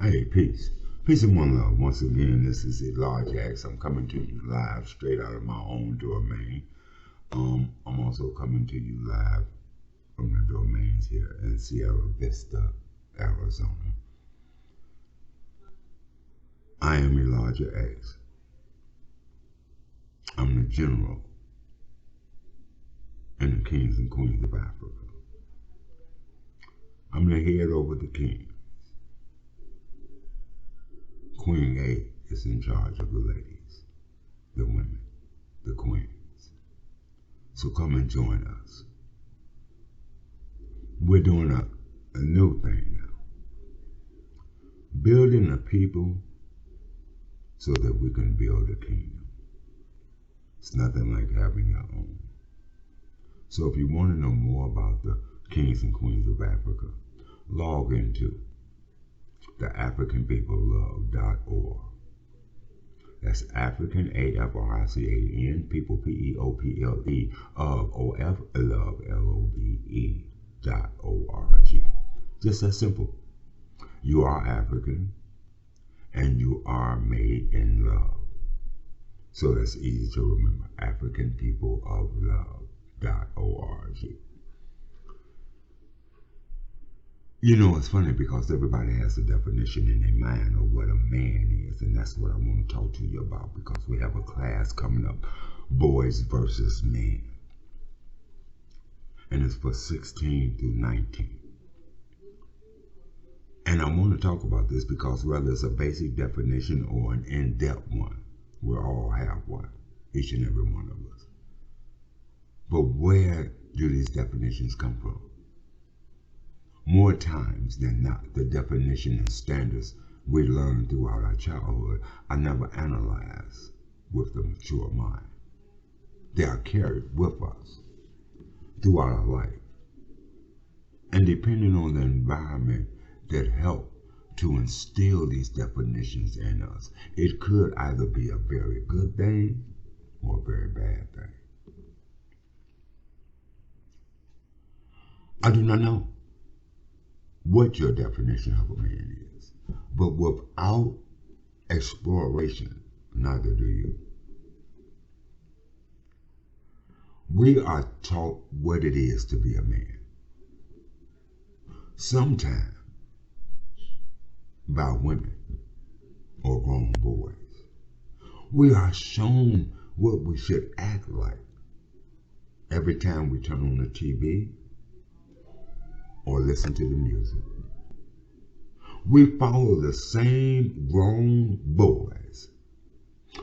Hey, peace. Peace and one love. Once again, this is Elijah X. I'm coming to you live straight out of my own domain. I'm also coming to you live from the domains here in Sierra Vista, Arizona. I am Elijah X. I'm the general and the kings and queens of Africa. I'm the head over the king. Queen A is in charge of the ladies, the women, the queens. So come and join us. We're doing a new thing now. Building a people so that we can build a kingdom. It's nothing like having your own. So if you want to know more about the kings and queens of Africa, log into the AfricanPeopleLove.org. That's African, AFRICAN, people, PEOPLE, of OF, love, LOVE.org. Just that simple. You are African and you are made in love. So that's easy to remember. AfricanPeopleOfLove.org. You know, it's funny because everybody has a definition in their mind of what a man is, and that's what I want to talk to you about because we have a class coming up, Boys versus Men, and it's for 16 through 19. And I want to talk about this because whether it's a basic definition or an in-depth one, we all have one, each and every one of us. But where do these definitions come from? More times than not, the definition and standards we learn throughout our childhood are never analyzed with the mature mind. They are carried with us throughout our life. And depending on the environment that helped to instill these definitions in us, it could either be a very good thing or a very bad thing. I do not know what your definition of a man is, but without exploration, neither do you. We are taught what it is to be a man, sometimes by women or grown boys. We are shown what we should act like every time we turn on the TV or listen to the music. We follow the same grown boys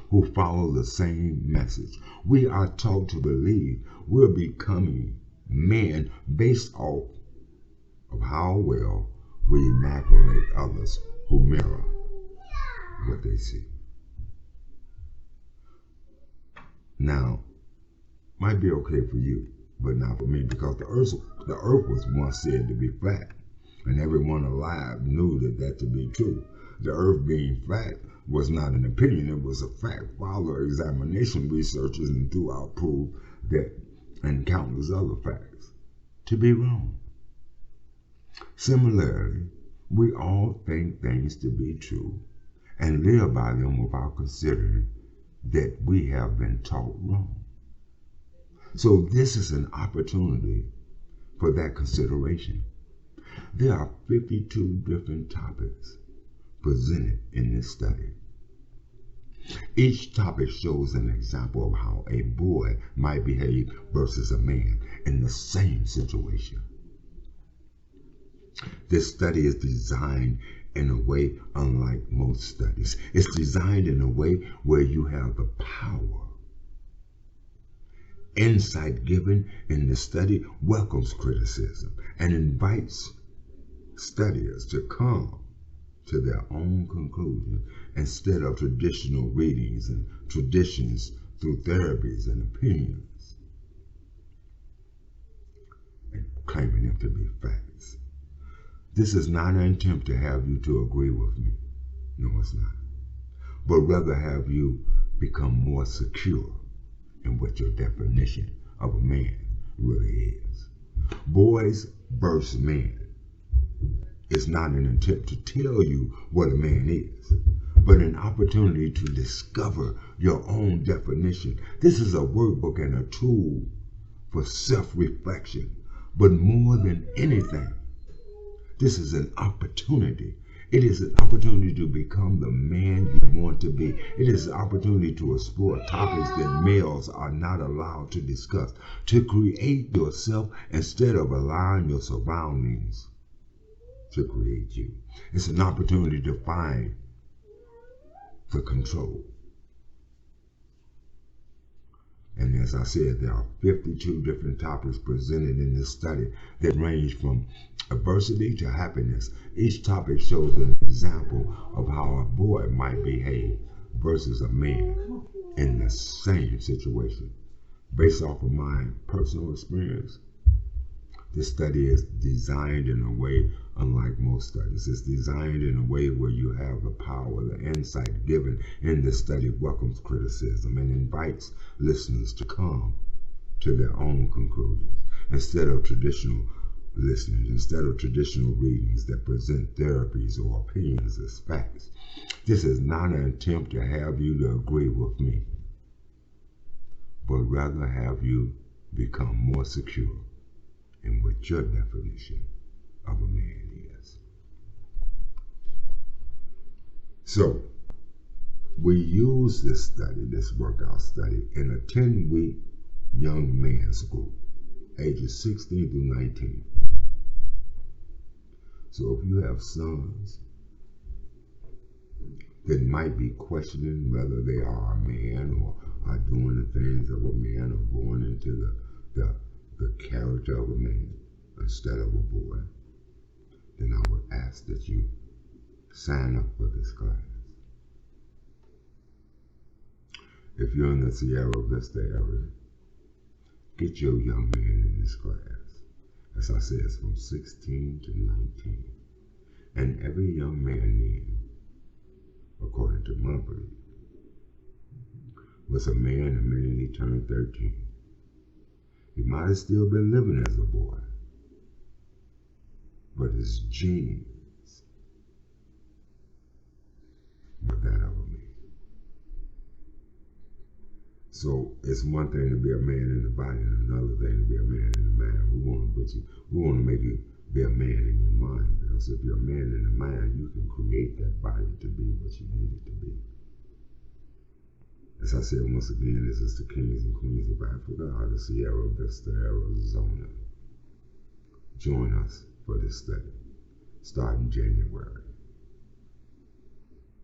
who follow the same message. We are taught to believe we're becoming men based off of how well we immaculate others who mirror what they see. Now, might be okay for you, but not for me, because the earth was once said to be flat, and everyone alive knew that to be true. The earth being flat was not an opinion, it was a fact. Follow examination, researchers and throughout proved that, and countless other facts, to be wrong. Similarly, we all think things to be true and live by them without considering that we have been taught wrong. So this is an opportunity for that consideration. There are 52 different topics presented in this study. Each topic shows an example of how a boy might behave versus a man in the same situation. This study is designed in a way unlike most studies. It's designed in a way where you have the power. Insight given in the study welcomes criticism and invites studiers to come to their own conclusion instead of traditional readings and traditions through therapies and opinions and claiming them to be facts. This is not an attempt to have you to agree with me. No, it's not. But rather have you become more secure in what your definition of a man really is. Boys versus men. It's not an attempt to tell you what a man is, but an opportunity to discover your own definition. This is a workbook and a tool for self-reflection. But more than anything, this is an opportunity. It is an opportunity to become the man you want to be. It is an opportunity to explore topics that males are not allowed to discuss, to create yourself instead of allowing your surroundings to create you. It's an opportunity to find the control. And as I said, there are 52 different topics presented in this study that range from adversity to happiness. Each topic shows an example of how a boy might behave versus a man in the same situation. Based off of my personal experience, this study is designed in a way unlike most studies. It's designed in a way where you have the power, the insight given in this study welcomes criticism and invites listeners to come to their own conclusions instead of traditional listeners, instead of traditional readings that present therapies or opinions as facts. This is not an attempt to have you to agree with me, but rather have you become more secure in what your definition of a man is. So, we use this study, this workout study, in a 10-week young man's group, ages 16 through 19. So if you have sons that might be questioning whether they are a man or are doing the things of a man or going into the character of a man instead of a boy, then I would ask that you sign up for this class. If you're in the Sierra Vista area, get your young man in this class. As I said, it's from 16 to 19. And every young man then, according to my belief, was a man the minute he turned 13. He might have still been living as a boy, but his genes were that of a man. So it's one thing to be a man in the body and another thing to be a man in the mind. We want to make you be a man in your mind, because if you're a man in the mind, you can create that body to be what you need it to be. As I said once again, this is the Kings and Queens of Africa out of Sierra Vista, Arizona. Join us for this study, starting January.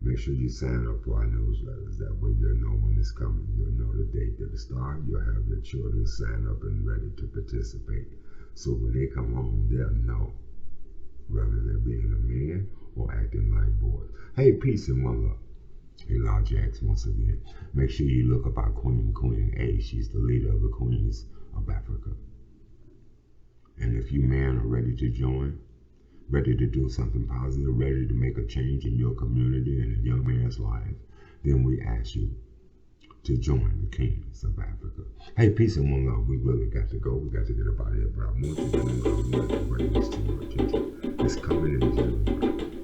Make sure you sign up for our newsletters. That way you'll know when it's coming. You'll know the date that it starts. You'll have your children sign up and ready to participate. So when they come home, they'll know whether they're being a man or acting like boys. Hey, peace and one love. Hey, Law Jax, once again. Make sure you look up our Queen A. She's the leader of the Queens of Africa. And if you men are ready to join, ready to do something positive, ready to make a change in your community and a young man's life, then we ask you to join the Kings of Africa. Hey, peace and one love. We really got to go. We got to get up out of here. But I want you to know that I want to bring this to your attention. It's coming in January.